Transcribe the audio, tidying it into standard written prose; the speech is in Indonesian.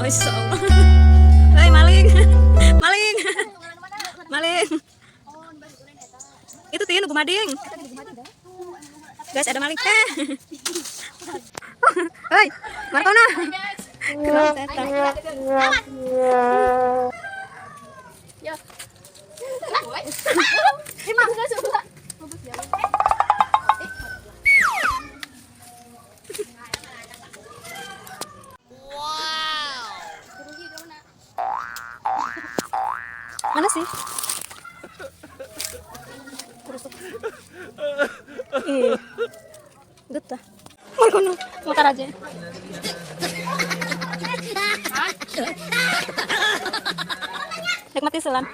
Masya Allah. Hei maling, maling, maling. Itu tin gumading. Guys ada maling. Hei, Markona. Kenapa setan? Ya. Mana sih? Ih, getah. Markona, mutar aja. Nikmati selan.